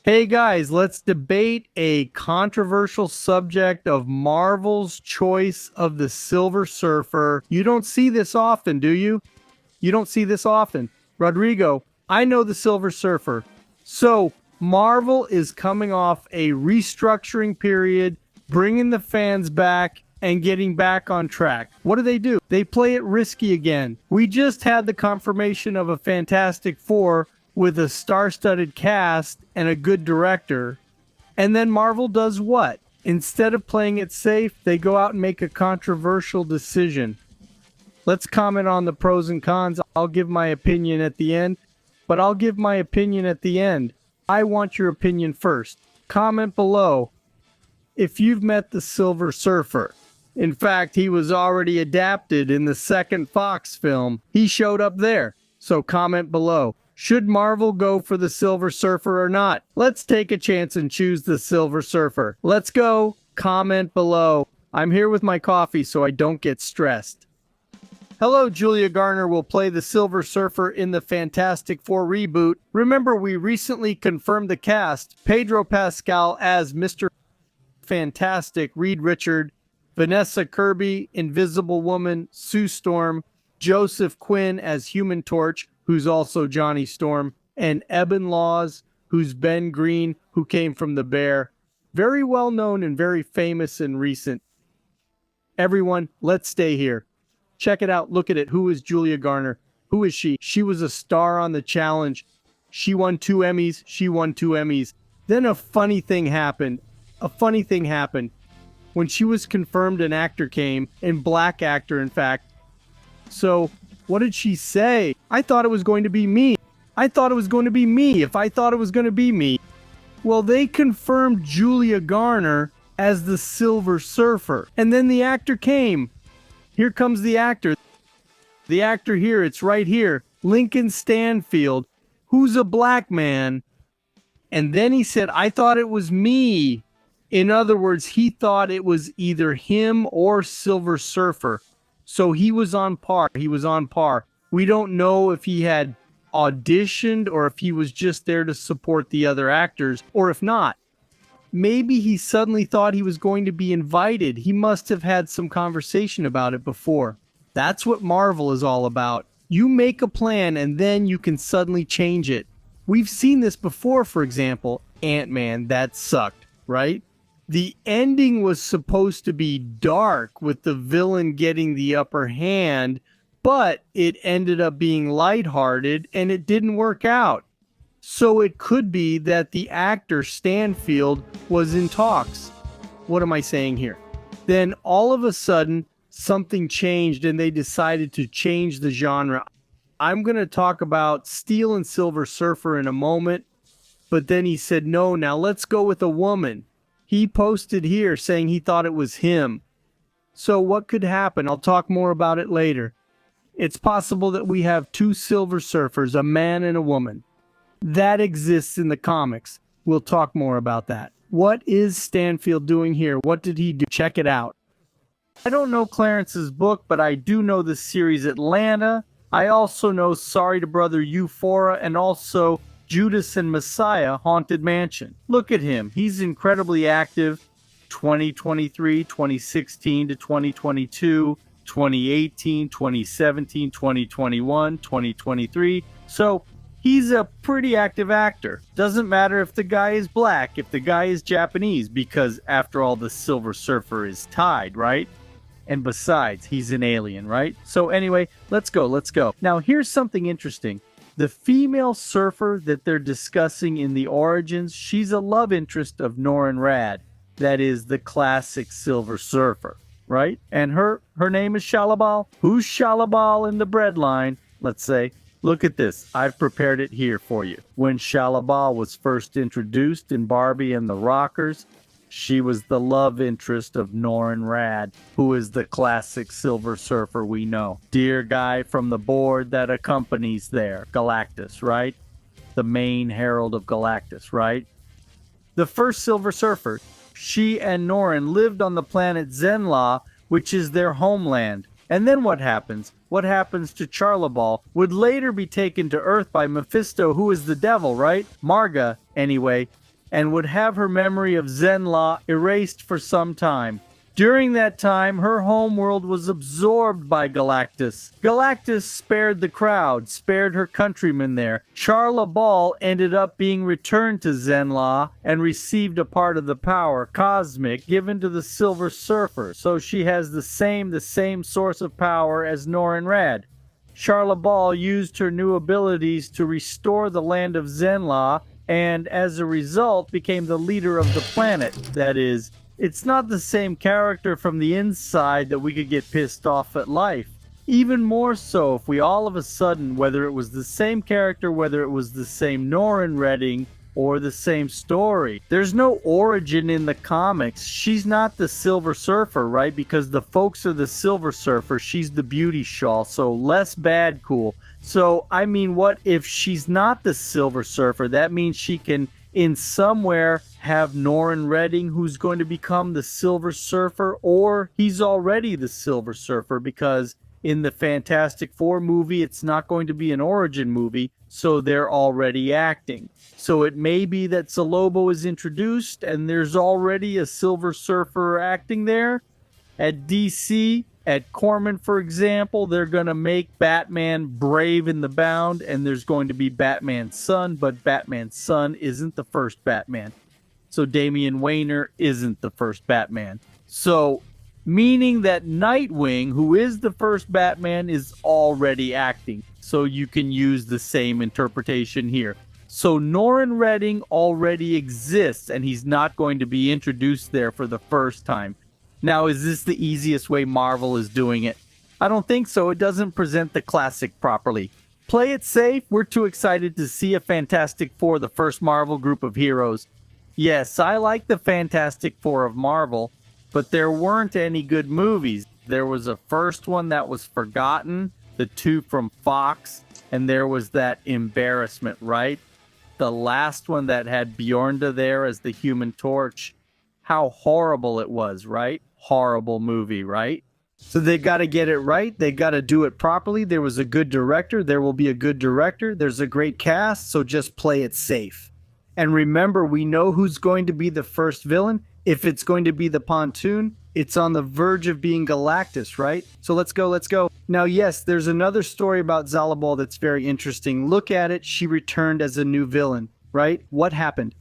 Hey guys, let's debate a controversial subject of Marvel's choice of the Silver Surfer. You don't see this often, do you? You don't see this often. Rodrigo, I know the Silver Surfer. So, Marvel is coming off a restructuring period, bringing the fans back and getting back on track. What do? They play it risky again. We just had the confirmation of a Fantastic Four with a star-studded cast and a good director. And then Marvel does what? Instead of playing it safe, they go out and make a controversial decision. Let's comment on the pros and cons. I'll give my opinion at the end, but I'll give my opinion at the end. I want your opinion first. Comment below if you've met the Silver Surfer. In fact, he was already adapted in the second Fox film. He showed up there. So comment below. Should Marvel go for the Silver Surfer or not? Let's take a chance and choose the Silver Surfer. Let's go. Comment below. I'm here with my coffee so I don't get stressed. Hello, Julia Garner will play the Silver Surfer in the Fantastic Four reboot. Remember, we recently confirmed the cast. Pedro Pascal as Mr. Fantastic, Reed Richard, Vanessa Kirby, Invisible Woman, Sue Storm, Joseph Quinn as Human Torch, who's also Johnny Storm, and Eben Laws, who's Ben Green, who came from The Bear. Very well known and very famous and recent. Everyone, let's stay here. Check it out. Look at it. Who is Julia Garner? Who is she? She was a star on The Challenge. She won 2 Emmys. Then a funny thing happened. When she was confirmed, an actor came, a black actor, in fact. So, what did she say? I thought it was going to be me. If I thought it was going to be me. Well, they confirmed Julia Garner as the Silver Surfer. And then the actor came. Here comes the actor. The actor here, it's right here. Lincoln Stanfield, who's a black man. And then he said, I thought it was me. In other words, he thought it was either him or Silver Surfer. So he was on par. We don't know if he had auditioned or if he was just there to support the other actors, or if not. Maybe he suddenly thought he was going to be invited. He must have had some conversation about it before. That's what Marvel is all about. You make a plan and then you can suddenly change it. We've seen this before, for example, Ant-Man. That sucked, right? The ending was supposed to be dark with the villain getting the upper hand, but it ended up being lighthearted and it didn't work out. So it could be that the actor Stanfield was in talks. What am I saying here? Then all of a sudden, something changed and they decided to change the genre. I'm going to talk about Steel and Silver Surfer in a moment, but then he said, no, now let's go with a woman. He posted here saying he thought it was him. So what could happen? I'll talk more about it later. It's possible that we have 2 Silver Surfers, a man and a woman. That exists in the comics. We'll talk more about that. What is Stanfield doing here? What did he do? Check it out. I don't know Clarence's book, but I do know the series Atlanta. I also know Sorry to Brother Euphoria and also Judas and Messiah, Haunted Mansion. Look at him. He's incredibly active. 2023, 2016 to 2022, 2018, 2017, 2021, 2023. So he's a pretty active actor. Doesn't matter if the guy is black, if the guy is Japanese, because after all, the Silver Surfer is tied, right? And besides, he's an alien, right? So anyway, let's go. Now, here's something interesting. The female surfer that they're discussing in the origins, she's a love interest of Norrin Radd. That is the classic Silver Surfer, right? And her name is Shalla-Bal. Who's Shalla-Bal in the breadline? Let's say, look at this. I've prepared it here for you. When Shalla-Bal was first introduced in Barbie and the Rockers, she was the love interest of Norrin Radd, who is the classic Silver Surfer we know. Dear guy from the board that accompanies there, Galactus, right? The main herald of Galactus, right? The first Silver Surfer, she and Norrin lived on the planet Zenla, which is their homeland. And then what happens? What happens to Shalla-Bal would later be taken to Earth by Mephisto, who is the devil, right? Marga, anyway. and would have her memory of Zenla erased for some time. During that time, her homeworld was absorbed by Galactus. Galactus spared the crowd, spared her countrymen there. Shalla-Bal ended up being returned to Zenla and received a part of the power, cosmic, given to the Silver Surfer, so she has the same source of power as Norrin Radd. Shalla-Bal used her new abilities to restore the land of Zenla, and as a result became the leader of the planet. That is, it's not the same character from the inside that we could get pissed off at life. Even more so if we all of a sudden, whether it was the same character, whether it was the same Norrin Redding, or the same story. There's no origin in the comics. She's not the Silver Surfer, right? Because the folks are the Silver Surfer. She's the beauty shawl, so less bad cool. So, I mean, what if she's not the Silver Surfer? That means she can, in somewhere, have Norrin Redding, who's going to become the Silver Surfer, or he's already the Silver Surfer, because in the Fantastic Four movie, it's not going to be an origin movie, so they're already acting. So it may be that Zalobo is introduced, and there's already a Silver Surfer acting there. At DC, at Corman, for example, they're going to make Batman brave in the bound, and there's going to be Batman's son, but Batman's son isn't the first Batman. So Damian Wayne isn't the first Batman. So, meaning that Nightwing, who is the first Batman, is already acting. So you can use the same interpretation here. So Norrin Redding already exists, and he's not going to be introduced there for the first time. Now, is this the easiest way Marvel is doing it? I don't think so. It doesn't present the classic properly. Play it safe. We're too excited to see a Fantastic Four, the first Marvel group of heroes. Yes, I like the Fantastic Four of Marvel, but there weren't any good movies. There was a first one that was forgotten, the two from Fox, and there was that embarrassment, right? The last one that had Bjornda there as the Human Torch. How horrible it was, right? Horrible movie, right? So they got to get it right. They got to do it properly. There was a good director. There will be a good director. There's a great cast, so just play it safe. And remember, we know who's going to be the first villain. If it's going to be the Pontoon, it's on the verge of being Galactus, right? So let's go. Now, yes, there's another story about Zalabal that's very interesting. Look at it. She returned as a new villain, right? What happened?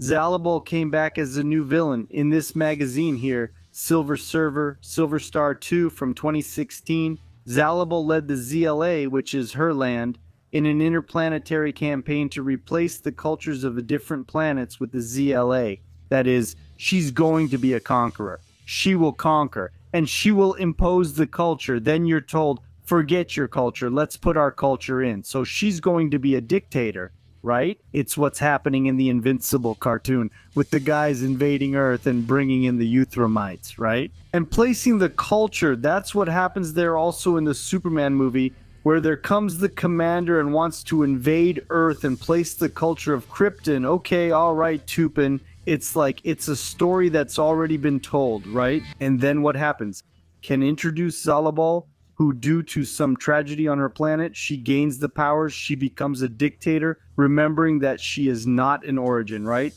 Zalabal came back as a new villain in this magazine here, Silver Star 2 from 2016. Zalabal led the ZLA, which is her land, in an interplanetary campaign to replace the cultures of the different planets with the ZLA. That is, she's going to be a conqueror. She will conquer, and she will impose the culture. Then you're told, forget your culture, let's put our culture in. So she's going to be a dictator, right? It's what's happening in the Invincible cartoon with the guys invading Earth and bringing in the Euthramites, right? And placing the culture, that's what happens there also in the Superman movie, where there comes the commander and wants to invade Earth and place the culture of Krypton. Okay, all right, Tupin. It's like, it's a story that's already been told, right? And then what happens? Can introduce Zalabal, who due to some tragedy on her planet, she gains the powers, she becomes a dictator, remembering that she is not an origin, right?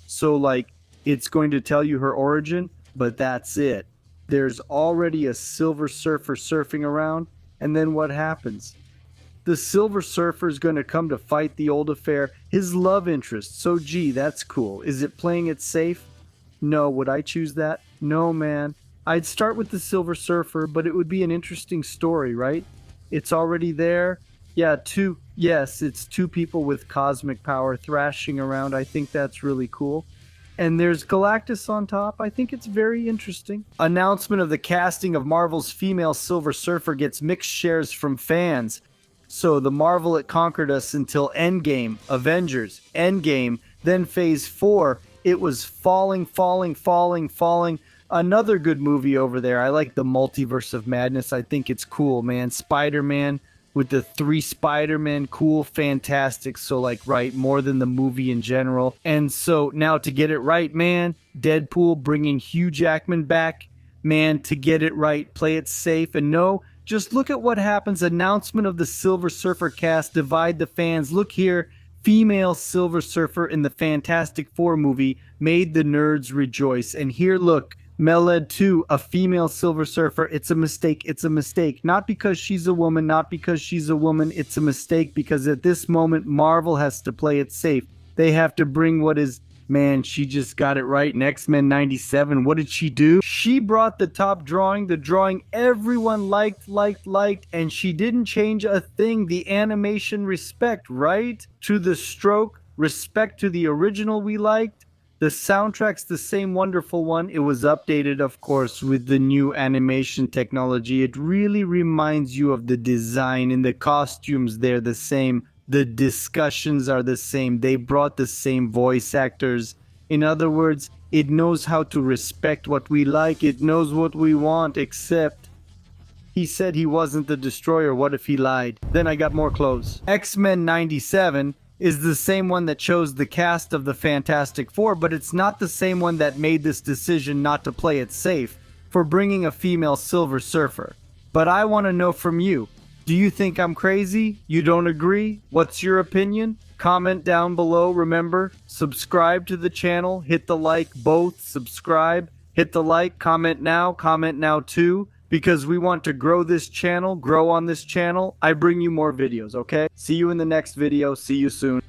So like, it's going to tell you her origin, but that's it. There's already a Silver Surfer surfing around, and then what happens? The Silver Surfer is going to come to fight the old affair, his love interest. So gee, that's cool. Is it playing it safe? No. Would I choose that? No, man. I'd start with the Silver Surfer, but it would be an interesting story, right? It's already there. Yeah, it's two people with cosmic power thrashing around. I think that's really cool. And there's Galactus on top. I think it's very interesting. Announcement of the casting of Marvel's female Silver Surfer gets mixed shares from fans. So the Marvel it conquered us until Endgame, Avengers, Endgame, then Phase 4. It was falling. Another good movie over there. I like the Multiverse of Madness. I think it's cool, man. Spider-Man with the 3 Spider-Men, cool, fantastic. So like, right, more than the movie in general. And so now to get it right, man, Deadpool bringing Hugh Jackman back, man, to get it right, play it safe. And no, just look at what happens. Announcement of the Silver Surfer cast, divide the fans. Look here, female Silver Surfer in the Fantastic Four movie made the nerds rejoice. And here, look, Meled 2, a female Silver Surfer. It's a mistake. It's a mistake. Not because she's a woman, not because she's a woman. It's a mistake because at this moment, Marvel has to play it safe. They have to bring what is... Man, she just got it right in X-Men 97. What did she do? She brought the top drawing, the drawing everyone liked, and she didn't change a thing. The animation, respect, right? To the stroke, respect to the original we liked. The soundtrack's the same wonderful one. It was updated, of course, with the new animation technology. It really reminds you of the design, and the costumes, they're the same. The discussions are the same. They brought the same voice actors. In other words, it knows how to respect what we like. It knows what we want, except he said he wasn't the destroyer. What if he lied? Then I got more clothes. X-Men 97 is the same one that chose the cast of the Fantastic Four, but it's not the same one that made this decision not to play it safe for bringing a female Silver Surfer. But I want to know from you. Do you think I'm crazy? You don't agree? What's your opinion? Comment down below. Remember, subscribe to the channel. Hit the like, both. Subscribe, hit the like, comment now too. Because we want to grow this channel, grow on this channel. I bring you more videos, okay? See you in the next video. See you soon.